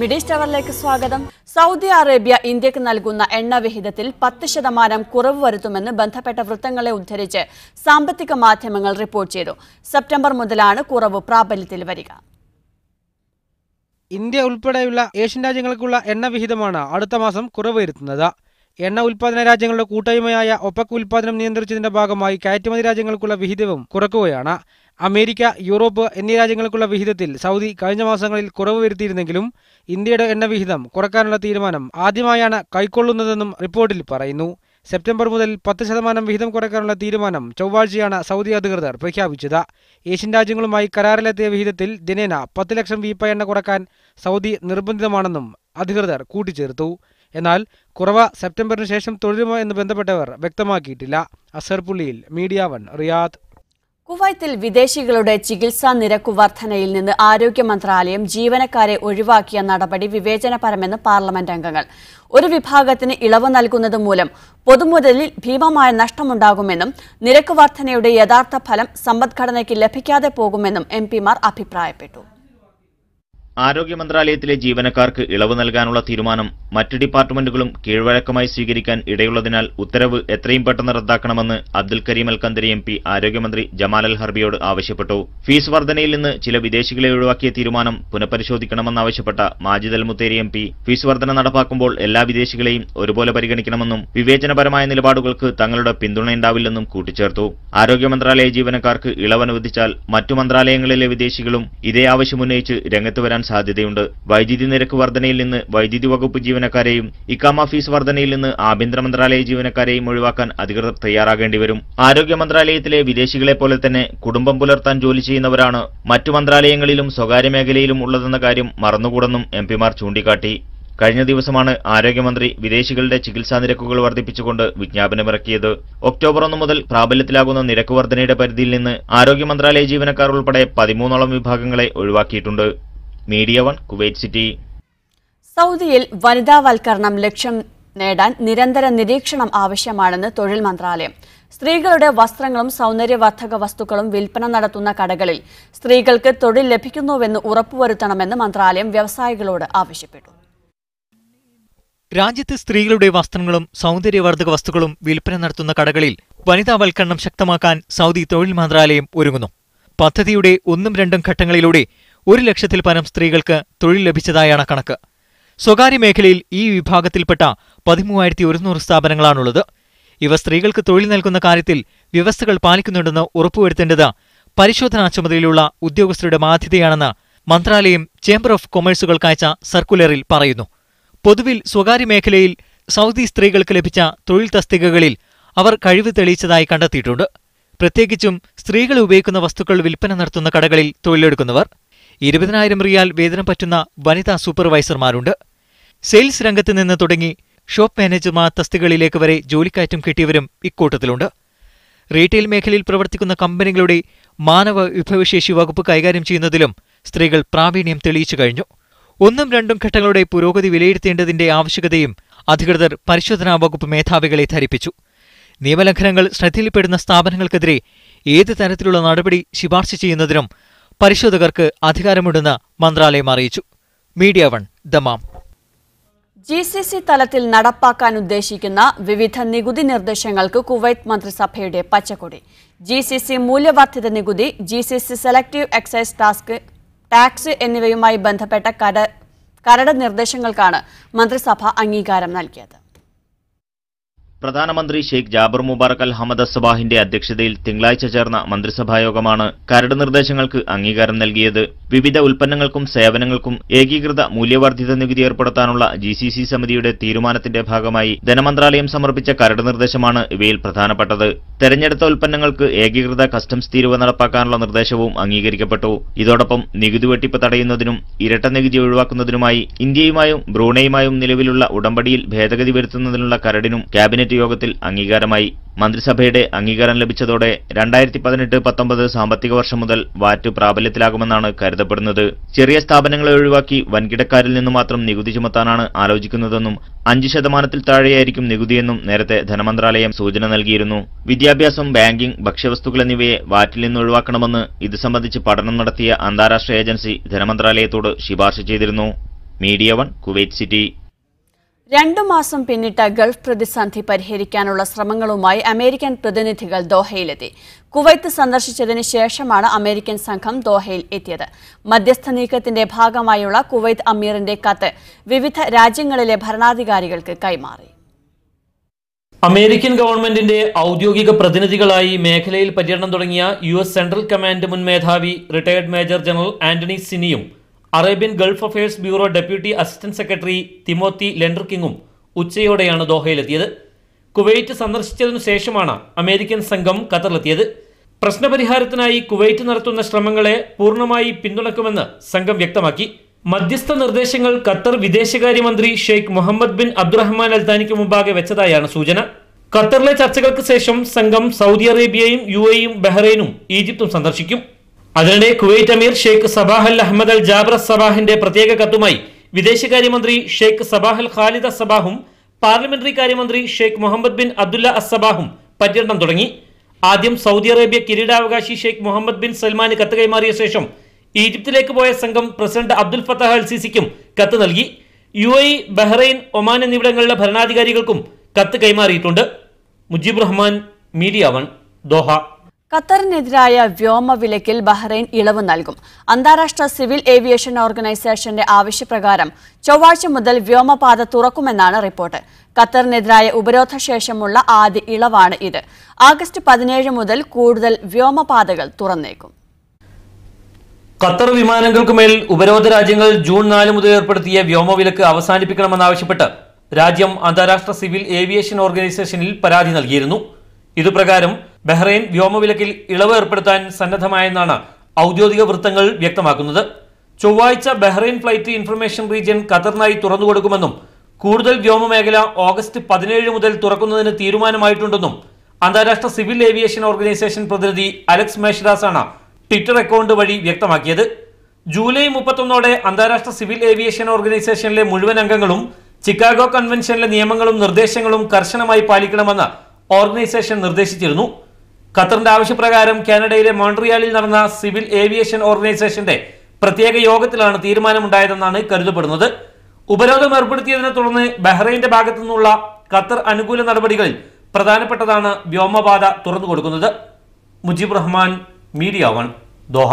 Midst അവറിലേക്ക് സ്വാഗതം. Saudi Arabia ഇന്ത്യക്ക് നൽകുന്ന എണ്ണ വിഹിതത്തിൽ 10% കുറവ് വരുത്തുമെന്ന് ബന്ധപ്പെട്ട വൃത്തങ്ങളെ ഉദ്ധരിച്ച് സാമ്പത്തിക മാധ്യമങ്ങൾ റിപ്പോർട്ട് ചെയ്തു. സെപ്റ്റംബർ മുതലാണ് കുറവ് പ്രാബല്യത്തിൽ വരിക. ഇന്ത്യ ഉൾപ്പെടെയുള്ള ഏഷ്യൻ രാജ്യങ്ങൾക്കുള്ള എണ്ണ വിഹിതമാണ് അടുത്ത മാസം കുറവ് വരുത്തുന്നത്. എണ്ണ ഉൽപ്പാദന രാജ്യങ്ങളുടെ കൂട്ടായ്മയായ ഒപെക് ഉൽപ്പാദനം നിയന്ത്രിച്ചതിന്റെ ഭാഗമായി കയറ്റുമതി രാജ്യങ്ങൾക്കുള്ള വിഹിതവും കുറക്കുകയാണ്. അമേരിക്ക, യൂറോപ്പ് എന്നീ രാജ്യങ്ങൾക്കുള്ള വിഹിതത്തിൽ സൗദി കഴിഞ്ഞ മാസങ്ങളിൽ കുറവ് വരുത്തിയിരുന്നെങ്കിലും ഇന്ത്യയുടെ എണ്ണ വിഹിതം കുറക്കാനുള്ള തീരുമാനം ആദ്യമായാണ് കൈക്കൊള്ളുന്നതെന്നും റിപ്പോർട്ടിൽ പറയുന്നു. സെപ്റ്റംബർ മുതൽ 10% വിഹിതം കുറയ്ക്കാനുള്ള തീരുമാനം ചൊവ്വാഴ്ചയാണ് സൗദി അധികൃതർ പ്രഖ്യാപിച്ചത്. ഏഷ്യൻ രാജ്യങ്ങളുമായി കരാറിലെത്തിയ വിഹിതത്തിൽ ദിനേന 10 ലക്ഷം വീപ്പ എണ്ണ കുറക്കാൻ സൗദി നിർബന്ധിതമാണെന്നും അധികൃതർ കൂട്ടിച്ചേർത്തു. എന്നാൽ കുറവ് സെപ്റ്റംബറിന് ശേഷം തുടരുമോ എന്ന് ബന്ധപ്പെട്ടവർ വ്യക്തമാക്കിയിട്ടില്ല. അസർപുള്ളിയിൽ മീഡിയ 1 റിയാദ്. കുവൈത്തിൽ വിദേശികളുടെ ചികിത്സാ നിരക്കു വർധനയിൽ നിന്ന് ആരോഗ്യ മന്ത്രാലയം ജീവനക്കാരെ ഒഴിവാക്കിയ നടപടി വിവേചനപരമെന്ന് പാർലമെന്റ് അംഗങ്ങൾ. ഒരു വിഭാഗത്തിന് ഇളവ് നൽകുന്നത് മൂലം പൊതുമുതലിൽ ഭീമമായ നഷ്ടമുണ്ടാകുമെന്നും നിരക്ക് വർധനയുടെ യഥാർത്ഥ ഫലം സമ്പദ്ഘടനയ്ക്ക് ലഭിക്കാതെ പോകുമെന്നും എംപിമാർ അഭിപ്രായപ്പെട്ടു. ആരോഗ്യ മന്ത്രാലയത്തിലെ ജീവനക്കാർക്ക് ഇളവ് നൽകാനുള്ള തീരുമാനം മറ്റ് ഡിപ്പാർട്ട്മെന്റുകളും കീഴ്വഴക്കമായി സ്വീകരിക്കാൻ ഇടയുള്ളതിനാൽ ഉത്തരവ് എത്രയും പെട്ടെന്ന് റദ്ദാക്കണമെന്ന് അബ്ദുൽ കരീം അൽ കന്ദരി എംപി ആരോഗ്യമന്ത്രി ജമാൽ അൽ ഹർബിയോട് ആവശ്യപ്പെട്ടു. ഫീസ് വർധനയിൽ നിന്ന് ചില വിദേശികളെ ഒഴിവാക്കിയ തീരുമാനം പുനഃപരിശോധിക്കണമെന്നാവശ്യപ്പെട്ട മാജിദ് അൽ മുത്തേരി എംപി ഫീസ് വർധന നടപ്പാക്കുമ്പോൾ എല്ലാ വിദേശികളെയും ഒരുപോലെ പരിഗണിക്കണമെന്നും വിവേചനപരമായ നിലപാടുകൾക്ക് തങ്ങളുടെ പിന്തുണയുണ്ടാവില്ലെന്നും കൂട്ടിച്ചേർത്തു. ആരോഗ്യ മന്ത്രാലയ ജീവനക്കാർക്ക് ഇളവ് അനുവദിച്ചാൽ മറ്റു മന്ത്രാലയങ്ങളിലെ വിദേശികളും ഇതേ ആവശ്യമുന്നയിച്ച് രംഗത്ത് വരാൻ സാധ്യതയുണ്ട്. വൈദ്യുതി നിരക്ക് വർധനയിൽ നിന്ന് വൈദ്യുതി വകുപ്പ് ജീവനക്കാരെയും ഇക്കാമ ഫീസ് വർധനയിൽ നിന്ന് ആഭ്യന്തര മന്ത്രാലയ ജീവനക്കാരെയും ഒഴിവാക്കാൻ അധികൃതർ തയ്യാറാകേണ്ടി വരും. ആരോഗ്യ മന്ത്രാലയത്തിലെ വിദേശികളെ പോലെ തന്നെ കുടുംബം പുലർത്താൻ ജോലി ചെയ്യുന്നവരാണ് മറ്റു മന്ത്രാലയങ്ങളിലും സ്വകാര്യ മേഖലയിലും ഉള്ളതെന്ന കാര്യം മറന്നുകൂടെന്നും എംപിമാർ ചൂണ്ടിക്കാട്ടി. കഴിഞ്ഞ ദിവസമാണ് ആരോഗ്യമന്ത്രി വിദേശികളുടെ ചികിത്സാ നിരക്കുകൾ വർദ്ധിപ്പിച്ചുകൊണ്ട് വിജ്ഞാപനമിറക്കിയത്. ഒക്ടോബർ 1 മുതൽ പ്രാബല്യത്തിലാകുന്ന നിരക്ക് വർധനയുടെ പരിധിയിൽ നിന്ന് ആരോഗ്യ മന്ത്രാലയ ജീവനക്കാർ ഉൾപ്പെടെ 13ഓളം വിഭാഗങ്ങളെ ഒഴിവാക്കിയിട്ടുണ്ട്. Media 1 Kuwait city. സൗദിയിൽ വനിതാവൽക്കരണം ലക്ഷ്യം നേടാൻ നിരന്തര നിരീക്ഷണം ആവശ്യമാണെന്ന് തൊഴിൽ മന്ത്രാലയം. സ്ത്രീകളുടെ വസ്ത്രങ്ങളും സൗന്ദര്യവർദ്ധക വസ്തുക്കളും വിൽപ്പന നടത്തുന്ന കടകളിൽ സ്ത്രീകൾക്ക് തൊഴിൽ ലഭിക്കുന്നുവെന്ന് ഉറപ്പുവരുത്തണമെന്ന് മന്ത്രാലയം വ്യവസായികളോട് ആവശ്യപ്പെട്ടു. രാജ്യത്ത് സ്ത്രീകളുടെ വസ്ത്രങ്ങളും സൗന്ദര്യവർദ്ധക വസ്തുക്കളും വിൽപ്പന നടത്തുന്ന കടകളിൽ വനിതാവൽക്കരണം ശക്തമാക്കാൻ സൗദി തൊഴിൽ മന്ത്രാലയം ഒരുങ്ങുന്നു. പദ്ധതിയുടെ 1-2 ഘട്ടങ്ങളിലൂടെ 1 ലക്ഷത്തിൽ പരം സ്ത്രീകൾക്ക് തൊഴിൽ ലഭിച്ചതായാണ് കണക്ക്. സ്വകാര്യ മേഖലയിൽ ഈ വിഭാഗത്തിൽപ്പെട്ട 13,100 സ്ഥാപനങ്ങളാണുള്ളത്. ഇവ സ്ത്രീകൾക്ക് തൊഴിൽ നൽകുന്ന കാര്യത്തിൽ വ്യവസ്ഥകൾ പാലിക്കുന്നുണ്ടെന്ന് ഉറപ്പുവരുത്തേണ്ടത് പരിശോധനാ ചുമതലയിലുള്ള ഉദ്യോഗസ്ഥരുടെ ബാധ്യതയാണെന്ന് മന്ത്രാലയം ചേംബർ ഓഫ് കൊമേഴ്സുകൾക്കയച്ച സർക്കുലറിൽ പറയുന്നു. പൊതുവിൽ സ്വകാര്യ മേഖലയിൽ സൗദി സ്ത്രീകൾക്ക് ലഭിച്ച തൊഴിൽ തസ്തികകളിൽ അവർ കഴിവ് തെളിയിച്ചതായി കണ്ടെത്തിയിട്ടുണ്ട്. പ്രത്യേകിച്ചും സ്ത്രീകൾ ഉപയോഗിക്കുന്ന വസ്തുക്കൾ വിൽപ്പന നടത്തുന്ന കടകളിൽ തൊഴിലെടുക്കുന്നവർ. 20,000 റിയാൽ വേതനം പറ്റുന്ന വനിതാ സൂപ്പർവൈസർമാരുണ്ട്. സെയിൽസ് രംഗത്ത് നിന്ന് തുടങ്ങി ഷോപ്പ് മാനേജർമാർ തസ്തികകളിലേക്ക് വരെ ജോലിക്കയറ്റം കിട്ടിയവരും ഇക്കൂട്ടത്തിലുണ്ട്. റീറ്റെയിൽ മേഖലയിൽ പ്രവർത്തിക്കുന്ന കമ്പനികളുടെ മാനവ വിഭവശേഷി വകുപ്പ് കൈകാര്യം ചെയ്യുന്നതിലും സ്ത്രീകൾ പ്രാവീണ്യം തെളിയിച്ചു കഴിഞ്ഞു. 1-2 ഘട്ടങ്ങളുടെ പുരോഗതി വിലയിരുത്തേണ്ടതിന്റെ ആവശ്യകതയും അധികൃതർ പരിശോധനാ വകുപ്പ് മേധാവികളെ ധരിപ്പിച്ചു. നിയമലംഘനങ്ങൾ ശ്രദ്ധയിൽപ്പെടുന്ന സ്ഥാപനങ്ങൾക്കെതിരെ ഏത് തരത്തിലുള്ള നടപടി ശുപാർശ ചെയ്യുന്നതിനും പരിശോധകർക്ക് അധികാരമുണ്ടെന്ന് മന്ത്രാലയം അറിയിച്ചു. Media 1 Dammam. GCC തലത്തിൽ നടപ്പാക്കാൻ ഉദ്ദേശിക്കുന്ന വിവിധ നികുതി നിർദ്ദേശങ്ങൾക്ക് കുവൈത്ത് മന്ത്രിസഭയുടെ പച്ചക്കൊടി. GCC മൂല്യവർദ്ധിത നികുതി, GCC സെലക്ടീവ് എക്സൈസ് ടാക്സ് എന്നിവയുമായി ബന്ധപ്പെട്ട കരട് നിർദ്ദേശങ്ങൾക്കാണ് മന്ത്രിസഭ അംഗീകാരം നൽകിയത്. പ്രധാനമന്ത്രി Sheikh Jaber Mubarak Al Hamad സബാഹിന്റെ അധ്യക്ഷതയിൽ തിങ്കളാഴ്ച ചേർന്ന മന്ത്രിസഭായോഗമാണ് കരട് നിർദ്ദേശങ്ങൾക്ക് അംഗീകാരം നൽകിയത്. വിവിധ ഉൽപ്പന്നങ്ങൾക്കും സേവനങ്ങൾക്കും ഏകീകൃത മൂല്യവർദ്ധിത നികുതി ഏർപ്പെടുത്താനുള്ള GCC സമിതിയുടെ തീരുമാനത്തിന്റെ ഭാഗമായി ധനമന്ത്രാലയം സമർപ്പിച്ച കരട് നിർദ്ദേശമാണ് ഇവയിൽ പ്രധാനപ്പെട്ടത്. തെരഞ്ഞെടുത്ത ഉൽപ്പന്നങ്ങൾക്ക് ഏകീകൃത കസ്റ്റംസ് തീരുവ നടപ്പാക്കാനുള്ള നിർദ്ദേശവും അംഗീകരിക്കപ്പെട്ടു. ഇതോടൊപ്പം നികുതി വെട്ടിപ്പ് തടയുന്നതിനും ഇരട്ട നികുതി ഒഴിവാക്കുന്നതിനുമായി ഇന്ത്യയുമായും ബ്രൂണയുമായും നിലവിലുള്ള ഉടമ്പടിയിൽ ഭേദഗതി വരുത്തുന്നതിനുള്ള കരടിനും ക്യാബിനറ്റ് യോഗത്തിൽ അംഗീകാരമായി. മന്ത്രിസഭയുടെ അംഗീകാരം ലഭിച്ചതോടെ 2018-19 സാമ്പത്തിക വർഷം മുതൽ വാറ്റ് പ്രാബല്യത്തിലാകുമെന്നാണ് കരുതപ്പെടുന്നത്. ചെറിയ സ്ഥാപനങ്ങളെ ഒഴിവാക്കി വൻകിടക്കാരിൽ നിന്ന് മാത്രം നികുതി ചുമത്താനാണ് ആലോചിക്കുന്നതെന്നും 5% താഴെയായിരിക്കും നികുതിയെന്നും നേരത്തെ ധനമന്ത്രാലയം സൂചന നൽകിയിരുന്നു. വിദ്യാഭ്യാസം, ബാങ്കിംഗ്, ഭക്ഷ്യവസ്തുക്കൾ എന്നിവയെ വാറ്റിൽ നിന്ന് ഒഴിവാക്കണമെന്ന് ഇത് സംബന്ധിച്ച് പഠനം നടത്തിയ അന്താരാഷ്ട്ര ഏജൻസി ധനമന്ത്രാലയത്തോട് ശുപാർശ ചെയ്തിരുന്നു. Media one, Kuwait city. 2 മാസം പിന്നിട്ട ഗൾഫ് പ്രതിസന്ധി പരിഹരിക്കാനുള്ള ശ്രമങ്ങളുമായി അമേരിക്കൻ പ്രതിനിധികൾ ദോഹയിലെത്തി. കുവൈത്ത് സന്ദർശിച്ചതിന് ശേഷമാണ് അമേരിക്കൻ സംഘം ദോഹയിൽ എത്തിയത്. മധ്യസ്ഥ നീക്കത്തിന്റെ ഭാഗമായുള്ള കുവൈത്ത് അമീറിന്റെ കത്ത് വിവിധ രാജ്യങ്ങളിലെ ഭരണാധികാരികൾക്ക് കൈമാറി. അമേരിക്കൻ ഗവൺമെന്റിന്റെ ഔദ്യോഗിക പ്രതിനിധികളായി മേഖലയിൽ പര്യടനം തുടങ്ങിയ US സെൻട്രൽ കമാൻഡ് മുൻ മേധാവി റിട്ടയർഡ് മേജർ ജനറൽ ആന്റണി സിനിയും Arabian Gulf affairs bureau deputy assistant secretary Timothy ലെൻഡർകിങ്ങും ഉച്ചയോടെയാണ് ദോഹയിലെത്തിയത്. കുവൈറ്റ് സന്ദർശിച്ചതിനു ശേഷമാണ് അമേരിക്കൻ സംഘം ഖത്തറിലെത്തിയത്. പ്രശ്നപരിഹാരത്തിനായി കുവൈറ്റ് നടത്തുന്ന ശ്രമങ്ങളെ പൂർണ്ണമായി പിന്തുണക്കുമെന്ന് സംഘം വ്യക്തമാക്കി. മധ്യസ്ഥ നിർദ്ദേശങ്ങൾ ഖത്തർ വിദേശകാര്യമന്ത്രി ഷെയ്ഖ് മുഹമ്മദ് ബിൻ അബ്ദുറഹ്മാൻ അൽ താനിക്ക് മുമ്പാകെ വെച്ചതായാണ് സൂചന. ഖത്തറിലെ ചർച്ചകൾക്ക് ശേഷം സംഘം സൗദി അറേബ്യയും UAEയും ബഹ്റൈനും ഈജിപ്തും സന്ദർശിക്കും. അതിനിടെ കുവൈറ്റ് അമീർ ഷെയ്ഖ് സബാഹ് അൽ അഹമ്മദ് അൽ ജാബർ സബാഹിന്റെ പ്രത്യേക കത്തുമായി വിദേശകാര്യമന്ത്രി ഷെയ്ഖ് സബാഹ് അൽ ഖാലിദ് സബാഹും പാർലമെന്ററി കാര്യമന്ത്രി ഷെയ്ഖ് മുഹമ്മദ് ബിൻ അബ്ദുല്ല അസബാഹും പര്യടനം തുടങ്ങി. ആദ്യം സൗദി അറേബ്യ കിരീടാവകാശി ഷെയ്ഖ് മുഹമ്മദ് ബിൻ സൽമാന് കത്ത് കൈമാറിയ ശേഷം ഈജിപ്തിലേക്ക് പോയ സംഘം പ്രസിഡന്റ് അബ്ദുൽ ഫത്താഹ് അൽ സിസിക്കും കത്ത് നൽകി. UAE, ബഹ്റൈൻ, ഒമാൻ എന്നിവിടങ്ങളിലെ ഭരണാധികാരികൾക്കും കത്ത് കൈമാറിയിട്ടുണ്ട്. Mujeeb Rahman, media one, Doha. ഖത്തറിനെതിരായ വ്യോമവിലക്കിൽ ബഹ്റൈൻ ഇളവ് നൽകും. അന്താരാഷ്ട്ര സിവിൽ ഏവിയേഷൻ ഓർഗനൈസേഷന്റെ ആവശ്യപ്രകാരം ചൊവ്വാഴ്ച മുതൽ വ്യോമപാത തുറക്കുമെന്നാണ് റിപ്പോർട്ട്. ഖത്തറിനെതിരായ ഉപരോധശേഷമുള്ള ആദ്യ ഇളവാണ് ഇത്. ആഗസ്റ്റ് 17 മുതൽ കൂടുതൽ വ്യോമപാതകൾ തുറന്നേക്കും. ഖത്തർ വിമാനങ്ങൾക്കുമേൽ ഉപരോധ രാജ്യങ്ങൾ ജൂൺ 4 മുതൽ ഏർപ്പെടുത്തിയ വ്യോമവിലക്ക് അവസാനിപ്പിക്കണമെന്നാവശ്യപ്പെട്ട് രാജ്യം അന്താരാഷ്ട്ര സിവിൽ ഏവിയേഷൻ ഓർഗനൈസേഷനിൽ പരാതി നൽകിയിരുന്നു. ഇതുപ്രകാരം ബഹ്റൈൻ വ്യോമവിലക്കിൽ ഇളവ് ഏർപ്പെടുത്താൻ സന്നദ്ധമായെന്നാണ് ഔദ്യോഗിക വൃത്തങ്ങൾ വ്യക്തമാക്കുന്നത്. ചൊവ്വാഴ്ച ബഹ്റൈൻ ഫ്ലൈറ്റ് ഇൻഫർമേഷൻ റീജിയൻ ഖത്തറിനായി തുറന്നുകൊടുക്കുമെന്നും കൂടുതൽ വ്യോമമേഖല ഓഗസ്റ്റ് 17 മുതൽ തുറക്കുന്നതിന് തീരുമാനമായിട്ടുണ്ടെന്നും അന്താരാഷ്ട്ര സിവിൽ ഏവിയേഷൻ ഓർഗനൈസേഷൻ പ്രതിനിധി അലക്സ് മേഷ്ദാസ് ആണ് ട്വിറ്റർ അക്കൗണ്ട് വഴി വ്യക്തമാക്കിയത്. ജൂലൈ 31 അന്താരാഷ്ട്ര സിവിൽ ഏവിയേഷൻ ഓർഗനൈസേഷനിലെ മുഴുവൻ അംഗങ്ങളും ചിക്കാഗോ കൺവെൻഷനിലെ നിയമങ്ങളും നിർദ്ദേശങ്ങളും കർശനമായി പാലിക്കണമെന്ന് ഓർഗനൈസേഷൻ നിർദ്ദേശിച്ചിരുന്നു. ഖത്തറിന്റെ ആവശ്യപ്രകാരം കാനഡയിലെ മോൺട്രിയാലിൽ നടന്ന സിവിൽ ഏവിയേഷൻ ഓർഗനൈസേഷന്റെ പ്രത്യേക യോഗത്തിലാണ് തീരുമാനമുണ്ടായതെന്നാണ് കരുതപ്പെടുന്നത്. ഉപരോധം ഏർപ്പെടുത്തിയതിനെ തുടർന്ന് ബഹ്റൈന്റെ ഭാഗത്തു നിന്നുള്ള ഖത്തർ അനുകൂല നടപടികളിൽ പ്രധാനപ്പെട്ടതാണ് വ്യോമപാത തുറന്നുകൊടുക്കുന്നത്. Mujeeb Rahman, media one, Doha.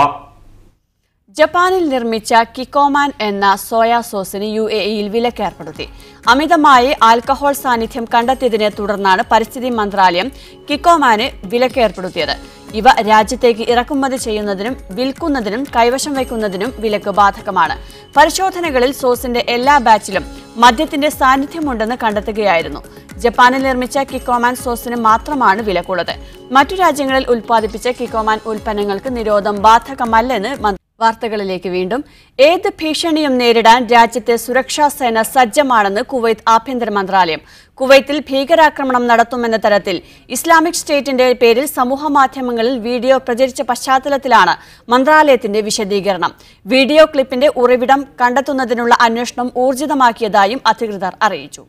ജപ്പാനിൽ നിർമ്മിച്ച കിക്കോമാൻ എന്ന സോയാ സോസിന് UAEയിൽ വിലക്കേർപ്പെടുത്തി. അമിതമായി ആൽക്കഹോൾ സാന്നിധ്യം കണ്ടെത്തിയതിനെ തുടർന്നാണ് പരിസ്ഥിതി മന്ത്രാലയം കിക്കോമാന് വിലക്കേർപ്പെടുത്തിയത്. ഇവ രാജ്യത്തേക്ക് ഇറക്കുമതി ചെയ്യുന്നതിനും വിൽക്കുന്നതിനും കൈവശം വയ്ക്കുന്നതിനും വിലക്ക് ബാധകമാണ്. പരിശോധനകളിൽ സോസിന്റെ എല്ലാ ബാച്ചിലും മദ്യത്തിന്റെ സാന്നിധ്യമുണ്ടെന്ന് കണ്ടെത്തുകയായിരുന്നു. ജപ്പാനിൽ നിർമ്മിച്ച കിക്കോമാൻ സോസിന് മാത്രമാണ് വിലക്കുള്ളത്. മറ്റു രാജ്യങ്ങളിൽ ഉൽപ്പാദിപ്പിച്ച കിക്കോമാൻ ഉൽപ്പന്നങ്ങൾക്ക് നിരോധനം ബാധകമല്ലെന്ന് വാർത്തകളിലേക്ക് വീണ്ടും. ഏത് ഭീഷണിയും നേരിടാൻ രാജ്യത്തെ സുരക്ഷാ സേന സജ്ജമാണെന്ന് കുവൈത്ത് ആഭ്യന്തര മന്ത്രാലയം. കുവൈത്തിൽ ഭീകരാക്രമണം നടത്തുമെന്ന തരത്തിൽ ഇസ്ലാമിക് സ്റ്റേറ്റിന്റെ പേരിൽ സമൂഹമാധ്യമങ്ങളിൽ വീഡിയോ പ്രചരിച്ച പശ്ചാത്തലത്തിലാണ് മന്ത്രാലയത്തിന്റെ വിശദീകരണം. വീഡിയോ ക്ലിപ്പിന്റെ ഉറവിടം കണ്ടെത്തുന്നതിനുള്ള അന്വേഷണം ഊർജിതമാക്കിയതായും അധികൃതർ അറിയിച്ചു.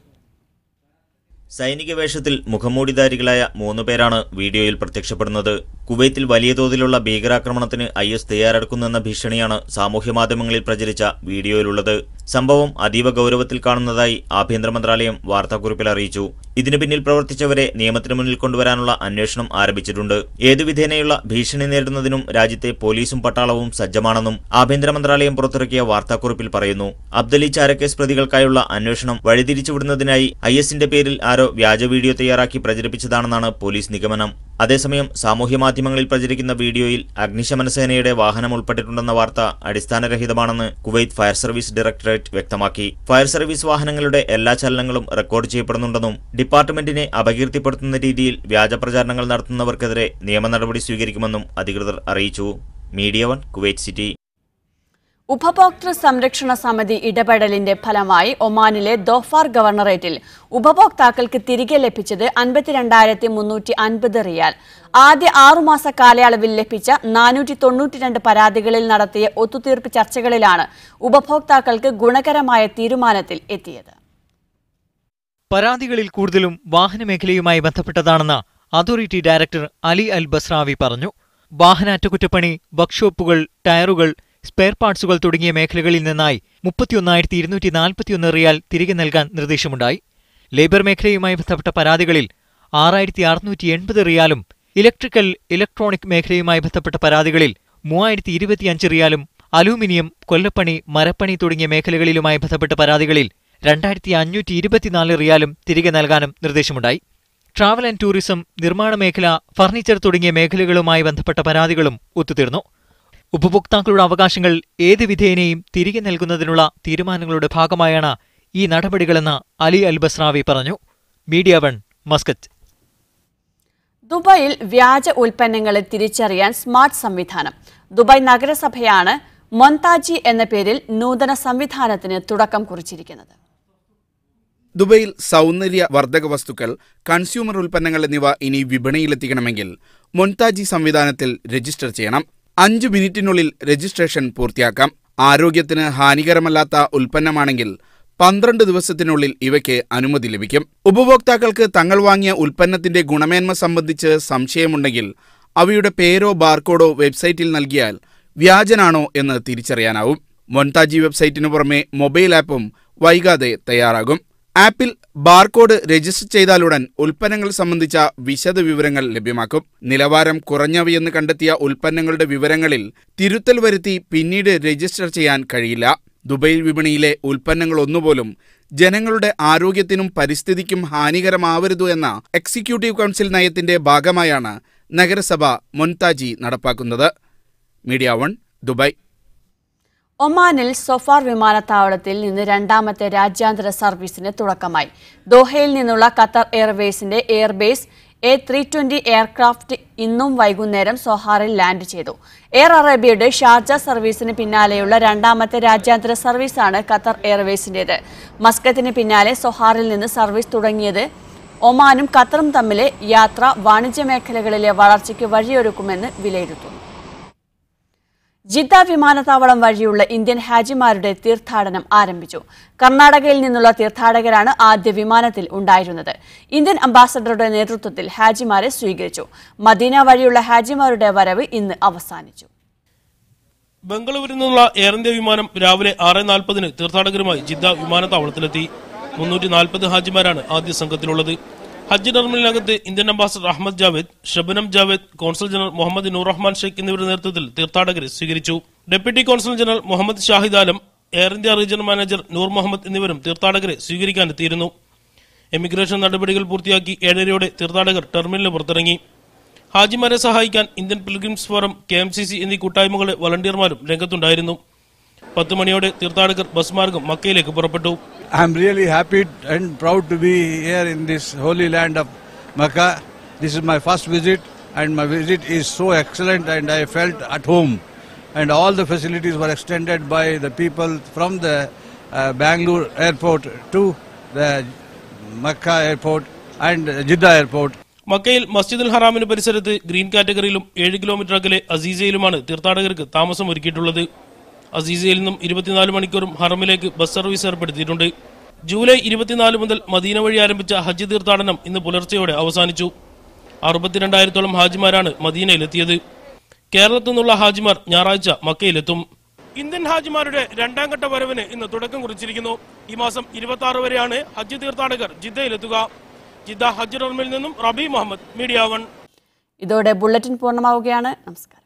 സൈനിക വേഷത്തിൽ മുഖംമൂടിധാരികളായ 3 പേരാണ് വീഡിയോയിൽ പ്രത്യക്ഷപ്പെടുന്നത്. കുവൈത്തിൽ വലിയ തോതിലുള്ള ഭീകരാക്രമണത്തിന് IS തയ്യാറെടുക്കുന്നെന്ന ഭീഷണിയാണ് സാമൂഹ്യമാധ്യമങ്ങളിൽ പ്രചരിച്ച വീഡിയോയിലുള്ളത്. സംഭവം അതീവ ഗൗരവത്തിൽ കാണുന്നതായി ആഭ്യന്തര മന്ത്രാലയം വാർത്താക്കുറിപ്പിൽ അറിയിച്ചു. ഇതിനു പിന്നിൽ പ്രവർത്തിച്ചവരെ നിയമത്തിന് മുന്നിൽ കൊണ്ടുവരാനുള്ള അന്വേഷണം ആരംഭിച്ചിട്ടുണ്ട്. ഏതുവിധേനയുള്ള ഭീഷണി നേരിടുന്നതിനും രാജ്യത്തെ പോലീസും പട്ടാളവും സജ്ജമാണെന്നും ആഭ്യന്തര മന്ത്രാലയം പുറത്തിറക്കിയ വാർത്താക്കുറിപ്പിൽ പറയുന്നു. അബ്ദലി ചാരക്കേസ് പ്രതികൾക്കായുള്ള അന്വേഷണം വഴിതിരിച്ചുവിടുന്നതിനായി ISന്റെ പേരിൽ ആരോ വ്യാജ വീഡിയോ തയ്യാറാക്കി പ്രചരിപ്പിച്ചതാണെന്നാണ് പോലീസ് നിഗമനം. അതേസമയം സാമൂഹ്യമാധ്യമങ്ങളിൽ പ്രചരിക്കുന്ന വീഡിയോയിൽ അഗ്നിശമന സേനയുടെ വാഹനം ഉൾപ്പെട്ടിട്ടുണ്ടെന്ന വാർത്ത അടിസ്ഥാനരഹിതമാണെന്ന് കുവൈത്ത് ഫയർ സർവീസ് ഡയറക്ടറേറ്റ് വ്യക്തമാക്കി. ഫയർ സർവീസ് വാഹനങ്ങളുടെ എല്ലാ ചലനങ്ങളും റെക്കോർഡ് ചെയ്യപ്പെടുന്നുണ്ടെന്നും ഡിപ്പാർട്ട്മെന്റിനെ അപകീർത്തിപ്പെടുത്തുന്ന രീതിയിൽ വ്യാജ പ്രചാരണങ്ങൾ നടത്തുന്നവർക്കെതിരെ നിയമ നടപടി സ്വീകരിക്കുമെന്നും അധികൃതർ അറിയിച്ചു. Media one, Kuwait city. ഉപഭോക്തൃ സംരക്ഷണ സമിതി ഇടപെടലിന്റെ ഫലമായി ഒമാനിലെ ദോഫാർ ഗവർണറേറ്റിൽ ഉപഭോക്താക്കൾക്ക് തിരികെ ലഭിച്ചത് 52,350 റിയാൽ. ആദ്യ 6 മാസ കാലയളവിൽ ലഭിച്ച 492 പരാതികളിൽ നടത്തിയ ഒത്തുതീർപ്പ് ചർച്ചകളിലാണ് ഉപഭോക്താക്കൾക്ക് ഗുണകരമായ തീരുമാനത്തിൽ എത്തിയത്. പരാതികളിൽ കൂടുതലും വാഹനമേഖലയുമായി ബന്ധപ്പെട്ടതാണെന്ന് അതോറിറ്റി ഡയറക്ടർ അലി അൽ ബസ്രാവി പറഞ്ഞു. വാഹന അറ്റകുറ്റപ്പണി, വർക്ക്ഷോപ്പുകൾ, ടയറുകൾ, സ്പെയർ പാർട്സുകൾ തുടങ്ങിയ മേഖലകളിൽ നിന്നായി 31,241 റിയാൽ തിരികെ നൽകാൻ നിർദ്ദേശമുണ്ടായി. ലേബർ മേഖലയുമായി ബന്ധപ്പെട്ട പരാതികളിൽ 6,680 റിയാലും ഇലക്ട്രിക്കൽ, ഇലക്ട്രോണിക് മേഖലയുമായി ബന്ധപ്പെട്ട പരാതികളിൽ 3,025 റിയാലും അലൂമിനിയം, കൊല്ലപ്പണി, മരപ്പണി തുടങ്ങിയ മേഖലകളിലുമായി ബന്ധപ്പെട്ട പരാതികളിൽ 2,524 റിയാലും തിരികെ നൽകാനും നിർദ്ദേശമുണ്ടായി. ട്രാവൽ ആൻഡ് ടൂറിസം, നിർമ്മാണ മേഖല, ഫർണിച്ചർ തുടങ്ങിയ മേഖലകളുമായി ബന്ധപ്പെട്ട പരാതികളും ഒത്തുതീർന്നു. ഉപഭോക്താക്കളുടെ അവകാശങ്ങൾ ഏത് വിധേനയും തിരികെ നൽകുന്നതിനുള്ള തീരുമാനങ്ങളുടെ ഭാഗമായാണ് ഈ നടപടികളെന്ന് അലി അൽ ബസ്രാവി പറഞ്ഞു. Media 1, Muscat. ദുബായിൽ വ്യാജ ഉൽപ്പന്നങ്ങളെ തിരിച്ചറിയാൻ സ്മാർട്ട് സംവിധാനം. ദുബായ് നഗരസഭയാണ് മൊൻതാജി എന്ന പേരിൽ നൂതന സംവിധാനത്തിന് തുടക്കം കുറിച്ചിരിക്കുന്നത്. ദുബൈയിൽ സൗന്ദര്യ വർദ്ധക വസ്തുക്കൾ, കൺസ്യൂമർ ഉൽപ്പന്നങ്ങൾ എന്നിവ ഇനി വിപണിയിലെത്തിക്കണമെങ്കിൽ മൊൻതാജി സംവിധാനത്തിൽ രജിസ്റ്റർ ചെയ്യണം. 5 മിനിറ്റിനുള്ളിൽ രജിസ്ട്രേഷൻ പൂർത്തിയാക്കാം. ആരോഗ്യത്തിന് ഹാനികരമല്ലാത്ത ഉൽപ്പന്നമാണെങ്കിൽ 12 ദിവസത്തിനുള്ളിൽ ഇവയ്ക്ക് അനുമതി ലഭിക്കും. ഉപഭോക്താക്കൾക്ക് തങ്ങൾ വാങ്ങിയ ഉൽപ്പന്നത്തിന്റെ ഗുണമേന്മ സംബന്ധിച്ച് സംശയമുണ്ടെങ്കിൽ അവയുടെ പേരോ ബാർകോഡോ വെബ്സൈറ്റിൽ നൽകിയാൽ വ്യാജനാണോ എന്ന് തിരിച്ചറിയാനാവും. മൊൻതാജി വെബ്സൈറ്റിനു പുറമെ മൊബൈൽ ആപ്പും വൈകാതെ തയ്യാറാകും. ആപ്പിൽ ബാർകോഡ് രജിസ്റ്റർ ചെയ്താലുടൻ ഉൽപ്പന്നങ്ങൾ സംബന്ധിച്ച വിശദ വിവരങ്ങൾ ലഭ്യമാക്കും. നിലവാരം കുറഞ്ഞവയെന്ന് കണ്ടെത്തിയ ഉൽപ്പന്നങ്ങളുടെ വിവരങ്ങളിൽ തിരുത്തൽ വരുത്തി പിന്നീട് രജിസ്റ്റർ ചെയ്യാൻ കഴിയില്ല. ദുബൈ വിപണിയിലെ ഉൽപ്പന്നങ്ങളൊന്നുപോലും ജനങ്ങളുടെ ആരോഗ്യത്തിനും പരിസ്ഥിതിക്കും ഹാനികരമാവരുതു എന്ന എക്സിക്യൂട്ടീവ് കൗൺസിൽ നയത്തിന്റെ ഭാഗമായാണ് നഗരസഭ മൊൻതാജി നടപ്പാക്കുന്നത്. Media 1, Dubai. ഒമാനിൽ സൊഫാർ വിമാനത്താവളത്തിൽ നിന്ന് രണ്ടാമത്തെ രാജ്യാന്തര സർവീസിന് തുടക്കമായി. ദോഹയിൽ നിന്നുള്ള ഖത്തർ എയർവേസിന്റെ എയർബേസ് A320 എയർക്രാഫ്റ്റ് ഇന്നും വൈകുന്നേരം സൊഹാറിൽ ലാൻഡ് ചെയ്തു. എയർ അറേബ്യയുടെ ഷാർജ സർവീസിന് പിന്നാലെയുള്ള രണ്ടാമത്തെ രാജ്യാന്തര സർവീസാണ് ഖത്തർ എയർവേസിന്റേത്. മസ്കത്തിന് പിന്നാലെ സൊഹാറിൽ നിന്ന് സർവീസ് തുടങ്ങിയത് ഒമാനും ഖത്തറും തമ്മിലെ യാത്ര വാണിജ്യ മേഖലകളിലെ വളർച്ചയ്ക്ക് വഴിയൊരുക്കുമെന്ന് വിലയിരുത്തുന്നു. ജിദ്ദ വിമാനത്താവളം വഴിയുള്ള ഇന്ത്യൻ ഹാജിമാരുടെ തീർത്ഥാടനം ആരംഭിച്ചു. കർണാടകയിൽ നിന്നുള്ള തീർത്ഥാടകരാണ് ആദ്യ വിമാനത്തിൽ ഉണ്ടായിരുന്നത്. ഇന്ത്യൻ അംബാസഡറുടെ നേതൃത്വത്തിൽ ഹാജിമാരെ സ്വീകരിച്ചു. മദീന വഴിയുള്ള ഹാജിമാരുടെ വരവ് ഇന്ന് അവസാനിച്ചു. ബംഗളൂരിൽ നിന്നുള്ള എയർ ഇന്ത്യ വിമാനം രാവിലെ 6:40 തീർത്ഥാടകരുമായി ജിദ്ദ വിമാനത്താവളത്തിലെത്തി. 340 ഹാജിമാരാണ് ആദ്യ സംഘത്തിലുള്ളത്. ഹജ്ജ് ടെർമിനലിനകത്ത് Indian ambassador Ahmed Javed, Shabnam Javed, consul general Mohammed Noor Rahman Sheikh എന്നിവരുടെ നേതൃത്വത്തിൽ തീർത്ഥാടകരെ സ്വീകരിച്ചു. Deputy consul general Mohammed Shahid Alam, Air India regional manager Noor Mohammed എന്നിവരും തീർത്ഥാടകരെ സ്വീകരിക്കാനെത്തിയിരുന്നു. എമിഗ്രേഷൻ നടപടികൾ പൂർത്തിയാക്കി 7:30 തീർത്ഥാടകർ ടെർമിനലിന് പുറത്തിറങ്ങി. ഹാജിമാരെ സഹായിക്കാൻ ഇന്ത്യൻ പിൽഗ്രിംസ് ഫോറം, KMCC എന്നീ കൂട്ടായ്മകളുടെ വളണ്ടിയർമാരും രംഗത്തുണ്ടായിരുന്നു. 10 മണിയോടെ തീർത്ഥാടകർ ബസ് മാർഗം മക്കയിലേക്ക് പുറപ്പെട്ടു. I am really happy and proud to be here in this holy land of Makkah. This is my first visit and my visit is so excellent and I felt at home. And all the facilities were extended by the people from the Bangalore airport to the Makkah airport and Jeddah airport. മക്കയിൽ മസ്ജിദുൽ ഹറാമിന് പരിസരത്ത് green കാറ്റഗറിയിലും 7 kilometre അകലെ അസീസയിലുമാണ് തീർത്ഥാടകർക്ക് താമസം ഒരുക്കിയിട്ടുള്ളത്. അസീസയിൽ നിന്നും 24 മണിക്കൂറും ഹറമിലേക്ക് bus service ഏർപ്പെടുത്തിയിട്ടുണ്ട്. ജൂലൈ 24 മുതൽ മദീന വഴി ആരംഭിച്ച ഹജ്ജ് തീർത്ഥാടനം ഇന്ന് പുലർച്ചെയോടെ അവസാനിച്ചു. 62,000-ഓളം ഹാജിമാരാണ് മദീനയിലെത്തിയത്. കേരളത്തിൽ നിന്നുള്ള ഹാജിമാർ ഞായറാഴ്ച മക്കയിലെത്തും. ഇന്ത്യൻ ഹാജിമാരുടെ 2ാം ഘട്ട വരവിന് ഇന്ന് തുടക്കം കുറിച്ചിരിക്കുന്നു. ഈ മാസം 26 വരെയാണ് ഹജ്ജ് തീർത്ഥാടകർ ജിദ്ദയിലെത്തുക. ജിദ്ദ ഹജ്ജ് ടെർമിനലിൽ നിന്നും റബി മുഹമ്മദ്, മീഡിയ 1. ഇതോടെ ബുള്ളറ്റിൻ പൂർണ്ണമാവുകയാണ്. നമസ്കാരം.